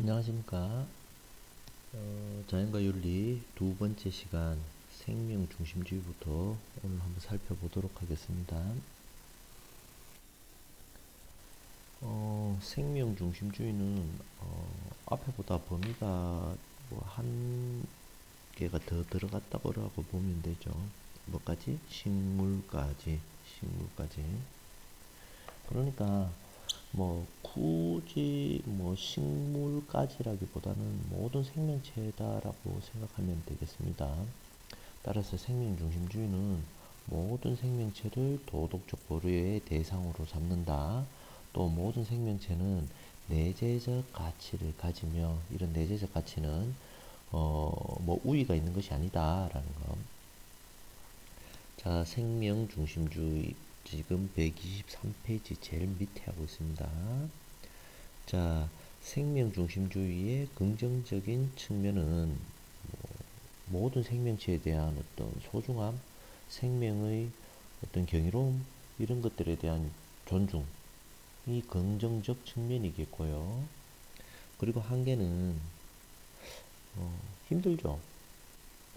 안녕하십니까. 자연과 윤리 두 번째 시간 생명 중심주의부터 오늘 한번 살펴보도록 하겠습니다. 생명 중심주의는 앞에보다 범위가 뭐 한 개가 더 들어갔다고 보면 되죠. 뭐까지? 식물까지. 그러니까 뭐 굳이 뭐 식물까지라기보다는 모든 생명체다라고 생각하면 되겠습니다. 따라서 생명중심주의는 모든 생명체를 도덕적 보루의 대상으로 삼는다. 또 모든 생명체는 내재적 가치를 가지며 이런 내재적 가치는 뭐 우위가 있는 것이 아니다라는 거. 자, 생명중심주의 지금 123페이지 제일 밑에 하고 있습니다. 자, 생명중심주의의 긍정적인 측면은 모든 생명체에 대한 어떤 소중함, 생명의 어떤 경이로움, 이런 것들에 대한 존중이 긍정적 측면이겠고요. 그리고 한계는 힘들죠.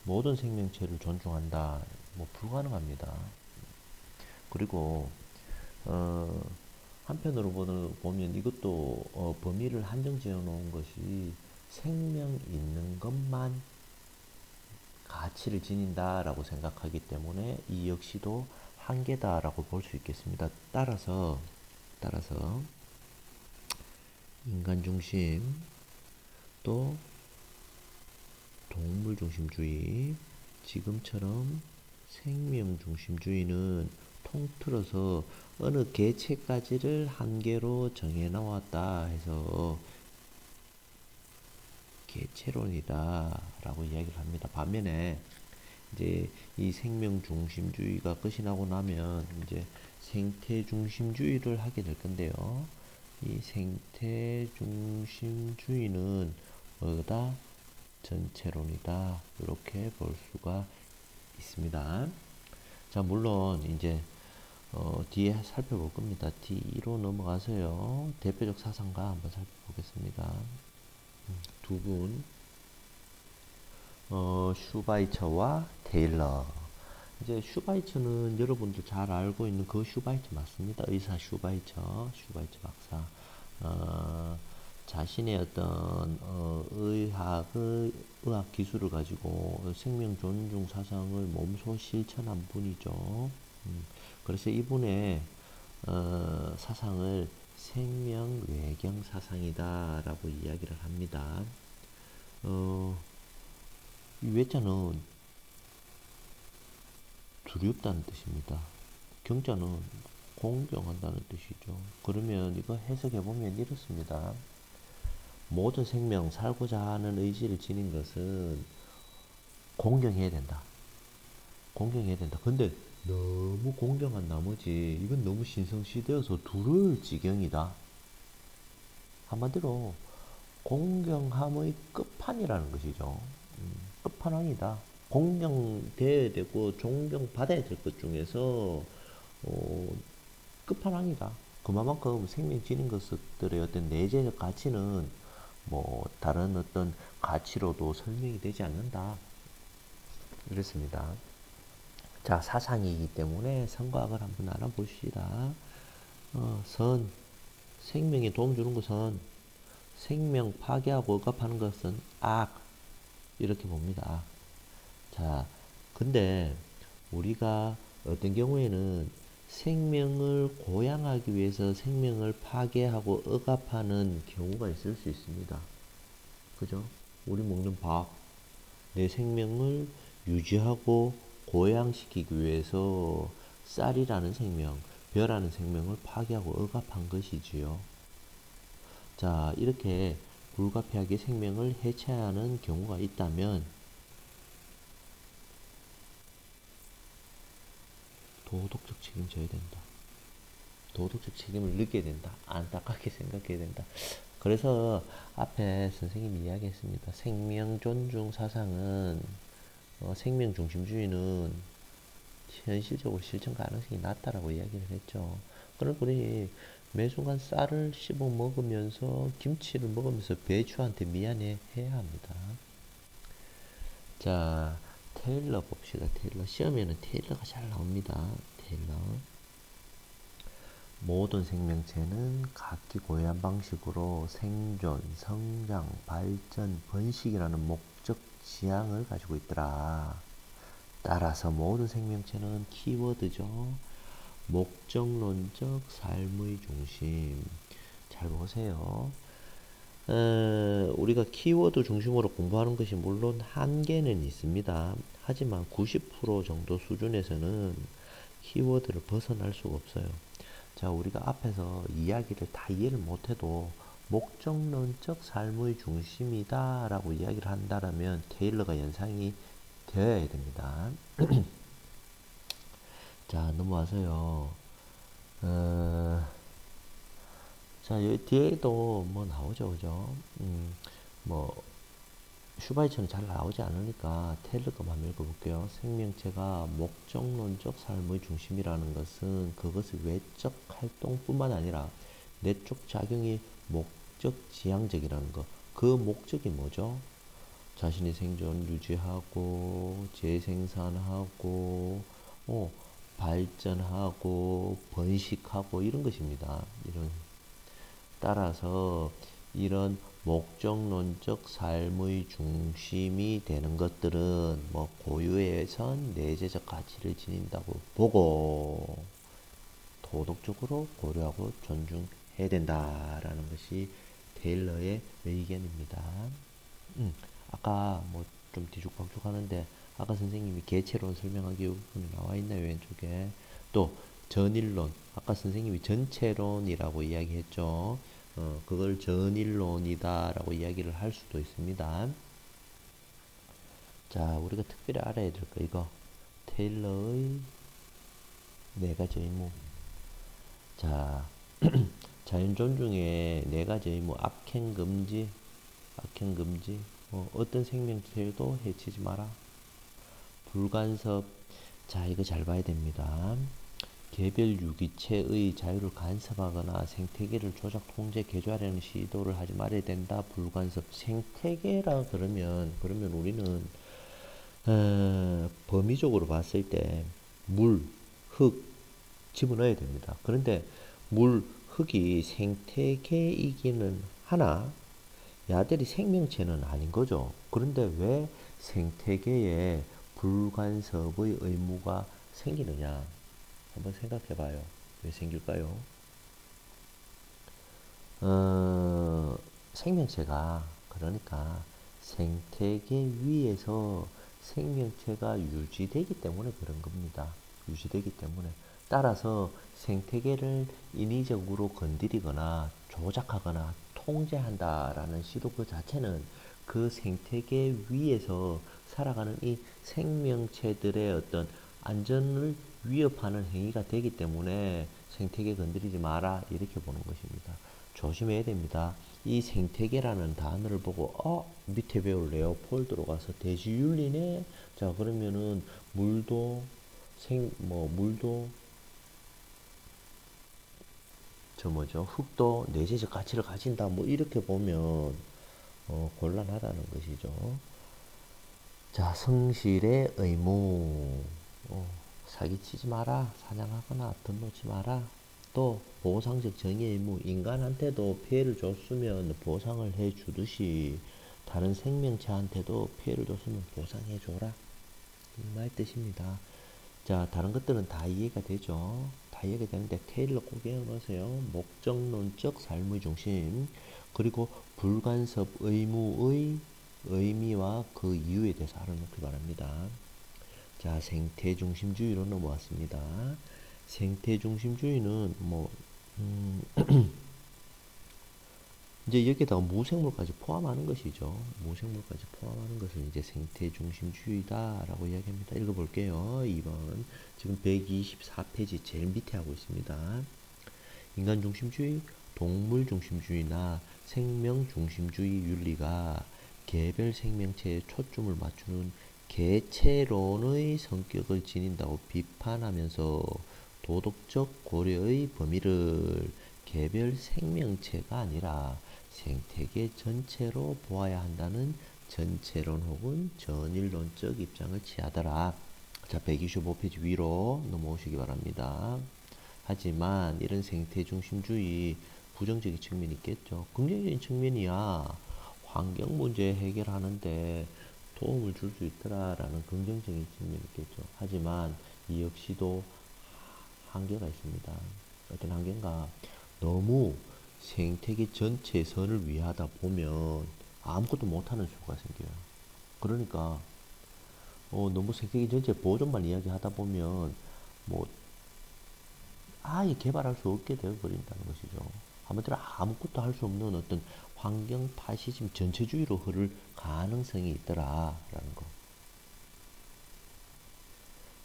모든 생명체를 존중한다. 뭐 불가능합니다. 그리고 어, 한편으로 보면 이것도 범위를 한정 지어 놓은 것이 생명 있는 것만 가치를 지닌다라고 생각하기 때문에 이 역시도 한계다라고 볼 수 있겠습니다. 따라서 인간 중심 또 동물 중심주의, 지금처럼 생명 중심주의는 통틀어서 어느 개체까지를 한계로 정해 나왔다 해서 개체론이다라고 이야기를 합니다. 반면에 이제 이 생명 중심주의가 끝이 나고 나면 이제 생태 중심주의를 하게 될 건데요. 이 생태 중심주의는 뭐다? 전체론이다. 이렇게 볼 수가 있습니다. 자, 물론 이제 뒤에 살펴볼 겁니다. 뒤로 넘어가서요. 대표적 사상가 한번 살펴보겠습니다. 두 분, 슈바이처와 테일러. 이제 슈바이처는 여러분들 잘 알고 있는 그 슈바이처 맞습니다. 의사 슈바이처 박사. 어, 자신의 어떤 의학 기술을 가지고 생명 존중 사상을 몸소 실천한 분이죠. 그래서 이분의 사상을 생명 외경 사상이다라고 이야기를 합니다. 이 외자는 두렵다는 뜻입니다. 경자는 공경한다는 뜻이죠. 그러면 이거 해석해보면 이렇습니다. 모든 생명, 살고자 하는 의지를 지닌 것은 공경해야 된다. 공경해야 된다. 근데 너무 공경한 나머지 이건 너무 신성시되어서 두려울 지경이다. 한마디로 공경함의 끝판이라는 것이죠. 끝판왕이다. 공경되어야 되고 존경받아야 될 것 중에서 어, 끝판왕이다. 그만큼 생명 지닌 것들의 어떤 내재적 가치는 뭐 다른 어떤 가치로도 설명이 되지 않는다. 이렇습니다. 자, 사상이기 때문에 선과학을 한번 알아봅시다. 선, 생명에 도움 주는 것은 생명 파괴하고 억압하는 것은 악. 이렇게 봅니다. 자, 근데 우리가 어떤 경우에는 생명을 고양하기 위해서 생명을 파괴하고 억압하는 경우가 있을 수 있습니다. 그죠? 우리 먹는 밥, 내 생명을 유지하고 고양시키기 위해서 쌀이라는 생명, 벼라는 생명을 파괴하고 억압한 것이지요. 자, 이렇게 불가피하게 생명을 해체하는 경우가 있다면 도덕적 책임을 져야 된다. 도덕적 책임을 느껴야 된다. 안타깝게 생각해야 된다. 그래서 앞에 선생님이 이야기했습니다. 생명 존중 사상은 생명 중심주의는 현실적으로 실천 가능성이 낮다라고 이야기를 했죠. 그럼 우리 매 순간 쌀을 씹어 먹으면서 김치를 먹으면서 배추한테 미안해 해야 합니다. 자, 테일러 봅시다. 테일러 시험에는 테일러가 잘 나옵니다. 테일러. 모든 생명체는 각기 고유한 방식으로 생존, 성장, 발전, 번식이라는 목적 지향을 가지고 있더라. 따라서 모든 생명체는 키워드죠. 목적론적 삶의 중심. 잘 보세요. 우리가 키워드 중심으로 공부하는 것이 물론 한계는 있습니다. 하지만 90% 정도 수준에서는 키워드를 벗어날 수가 없어요. 자, 우리가 앞에서 이야기를 다 이해를 못해도 목적론적 삶의 중심이다 라고 이야기를 한다면 테일러가 연상이 되어야 됩니다. 자, 넘어와서요. 자, 여기 뒤에도 뭐 나오죠, 그죠? 뭐, 슈바이처는 잘 나오지 않으니까 테일러 것만 한번 읽어볼게요. 생명체가 목적론적 삶의 중심이라는 것은 그것의 외적 활동뿐만 아니라 내적 작용이 목적 지향적이라는 것. 그 목적이 뭐죠? 자신의 생존 유지하고 재생산하고 발전하고 번식하고 이런 것입니다. 이런 따라서 이런 목적론적 삶의 중심이 되는 것들은 뭐 고유에선 내재적 가치를 지닌다고 보고 도덕적으로 고려하고 존중해야 된다라는 것이 테일러의 의견입니다. 아까 뭐 좀 뒤죽박죽 하는데 아까 선생님이 개체론 설명하기 부분에 나와 있나요? 왼쪽에 또 전일론 아까 선생님이 전체론이라고 이야기했죠. 그걸 전일론이다라고 이야기를 할 수도 있습니다. 자, 우리가 특별히 알아야 될 거 이거 테일러의 네 가지 의무. 자, 자연 존중의 네 가지 의무 악행 금지, 악행 금지. 어떤 생명체도 해치지 마라. 불간섭. 자, 이거 잘 봐야 됩니다. 개별 유기체의 자유를 간섭하거나 생태계를 조작, 통제, 개조하려는 시도를 하지 말아야 된다. 불간섭. 생태계라 그러면 우리는 범위적으로 봤을 때 물, 흙 집어넣어야 됩니다. 그런데 물, 흙이 생태계이기는 하나 야들이 생명체는 아닌 거죠. 그런데 왜 생태계에 불간섭의 의무가 생기느냐? 한번 생각해 봐요. 왜 생길까요? 생명체가 그러니까 생태계 위에서 생명체가 유지되기 때문에 그런 겁니다. 유지되기 때문에 따라서 생태계를 인위적으로 건드리거나 조작하거나 통제한다라는 시도 그 자체는 그 생태계 위에서 살아가는 이 생명체들의 어떤 안전을 위협하는 행위가 되기 때문에 생태계 건드리지 마라 이렇게 보는 것입니다. 조심해야 됩니다. 이 생태계라는 단어를 보고 밑에 배울 레오폴드로 가서 대지윤리네. 자 그러면은 물도 물도 저 뭐죠 흙도 내재적 가치를 가진다 뭐 이렇게 보면 곤란하다는 것이죠. 자 성실의 의무. 사기치지 마라. 사냥하거나 돈 놓지 마라. 또 보상적 정의 의무. 인간한테도 피해를 줬으면 보상을 해주듯이 다른 생명체한테도 피해를 줬으면 보상해줘라. 이 말 뜻입니다. 자 다른 것들은 다 이해가 되죠. 다 이해가 되는데 테일러 꼭 외워놓으세요. 목적론적 삶의 중심 그리고 불간섭 의무의 의미와 그 이유에 대해서 알아놓기 바랍니다. 자, 생태중심주의로 넘어왔습니다. 생태중심주의는 이제 여기에다가 무생물까지 포함하는 것이죠. 무생물까지 포함하는 것을 이제 생태중심주의다라고 이야기합니다. 읽어볼게요. 2번. 지금 124페이지 제일 밑에 하고 있습니다. 인간중심주의, 동물중심주의나 생명중심주의 윤리가 개별 생명체에 초점을 맞추는 개체론의 성격을 지닌다고 비판하면서 도덕적 고려의 범위를 개별 생명체가 아니라 생태계 전체로 보아야 한다는 전체론 혹은 전일론적 입장을 취하더라. 자, 125페이지 위로 넘어오시기 바랍니다. 하지만 이런 생태 중심주의 부정적인 측면이 있겠죠. 긍정적인 측면이야. 환경 문제 해결하는데 도움을 줄 수 있더라라는 긍정적인 측면이 있겠죠. 하지만 이 역시도 한계가 있습니다. 어떤 한계인가? 너무 생태계 전체 선을 위하다 보면 아무것도 못하는 수가 생겨요. 그러니까 너무 생태계 전체 보존만 이야기하다 보면 뭐 아예 개발할 수 없게 되어버린다는 것이죠. 한마디로 아무것도 할 수 없는 어떤 환경 파시즘 전체주의로 흐를 가능성이 있더라라는 거.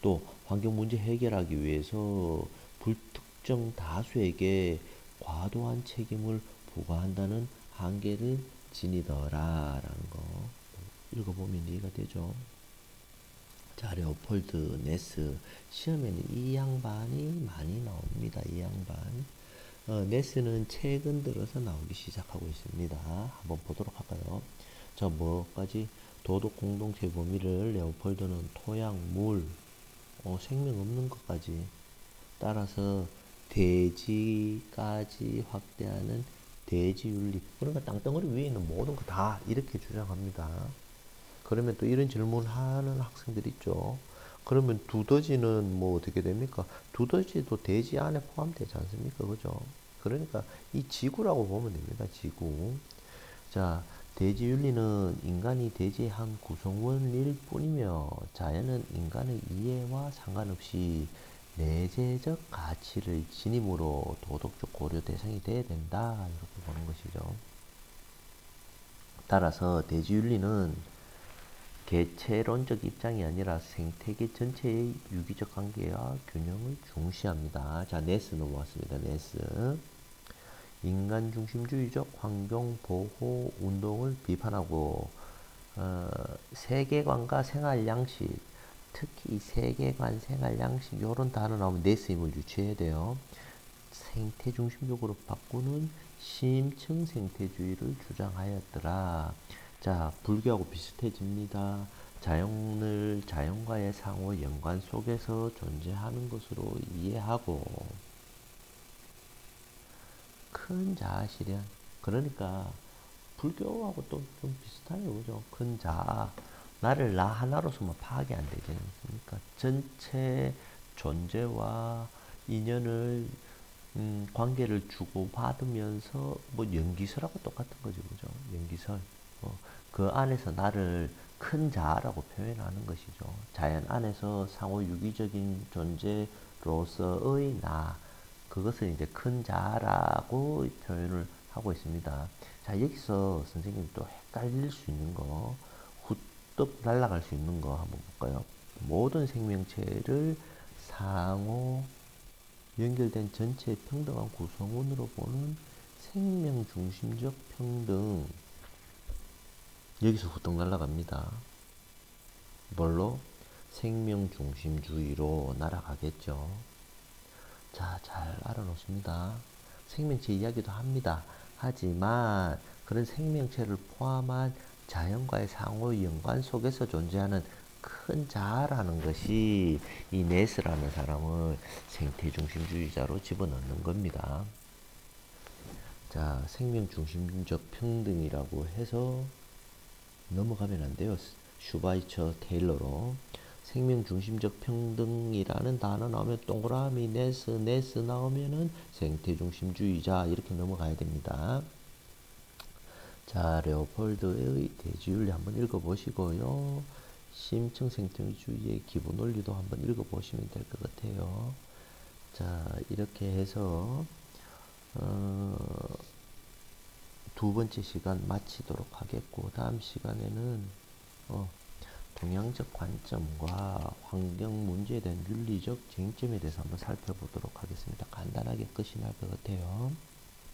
또 환경 문제 해결하기 위해서 불특정 다수에게 과도한 책임을 부과한다는 한계를 지니더라라는 거. 읽어보면 이해가 되죠. 자, 레오폴드, 네스. 시험에는 이 양반이 많이 나옵니다. 이 양반. 네스는 최근 들어서 나오기 시작하고 있습니다. 한번 보도록 할까요? 자, 뭐까지? 도덕 공동체 범위를 레오폴드는 토양, 물, 생명 없는 것까지 따라서 대지까지 확대하는 대지윤리. 그러니까 땅덩어리 위에 있는 모든 거 다 이렇게 주장합니다. 그러면 또 이런 질문하는 학생들이 있죠. 그러면 두더지는 뭐 어떻게 됩니까? 두더지도 대지 안에 포함되지 않습니까? 그죠? 그러니까 이 지구라고 보면 됩니다. 지구. 자, 대지윤리는 인간이 대지의 한 구성원일 뿐이며 자연은 인간의 이해와 상관없이 내재적 가치를 지님으로 도덕적 고려 대상이 돼야 된다. 이렇게 보는 것이죠. 따라서 대지윤리는 개체론적 입장이 아니라 생태계 전체의 유기적 관계와 균형을 중시합니다. 자, 네스 넘어왔습니다. 네스. 인간 중심주의적 환경 보호 운동을 비판하고 세계관과 생활 양식, 특히 세계관, 생활 양식 이런 단어 나오면 네스임을 유추해야 돼요. 생태 중심적으로 바꾸는 심층 생태주의를 주장하였더라. 자, 불교하고 비슷해집니다. 자연과의 상호 연관 속에서 존재하는 것으로 이해하고 큰 자아 실현. 그러니까 불교하고 또 좀 비슷해요, 그죠? 큰 자아. 나를 나 하나로서만 파악이 안 되지 않습니까? 전체 존재와 인연을 관계를 주고받으면서 뭐 연기설하고 똑같은 거죠, 그죠? 연기설. 그 안에서 나를 큰 자아라고 표현하는 것이죠. 자연 안에서 상호 유기적인 존재로서의 나, 그것을 이제 큰 자아라고 표현을 하고 있습니다. 자, 여기서 선생님이 또 헷갈릴 수 있는 거, 후떡 날아갈 수 있는 거 한번 볼까요? 모든 생명체를 상호 연결된 전체 평등한 구성원으로 보는 생명 중심적 평등. 여기서 후떡 날아갑니다. 뭘로? 생명 중심주의로 날아가겠죠. 자, 잘 알아놓습니다. 생명체 이야기도 합니다. 하지만 그런 생명체를 포함한 자연과의 상호 연관 속에서 존재하는 큰 자아라는 것이 이 네스라는 사람을 생태 중심주의자로 집어넣는 겁니다. 자, 생명 중심적 평등이라고 해서 넘어가면 안 돼요. 슈바이처 테일러로. 생명 중심적 평등이라는 단어 나오면 동그라미 네스 나오면은 생태 중심주의자 이렇게 넘어가야 됩니다. 자, 레오폴드의 대지윤리 한번 읽어보시고요. 심층 생태주의의 기본 원리도 한번 읽어보시면 될 것 같아요. 자, 이렇게 해서 두 번째 시간 마치도록 하겠고, 다음 시간에는 동양적 관점과 환경 문제에 대한 윤리적 쟁점에 대해서 한번 살펴보도록 하겠습니다. 간단하게 끝이 날 것 같아요.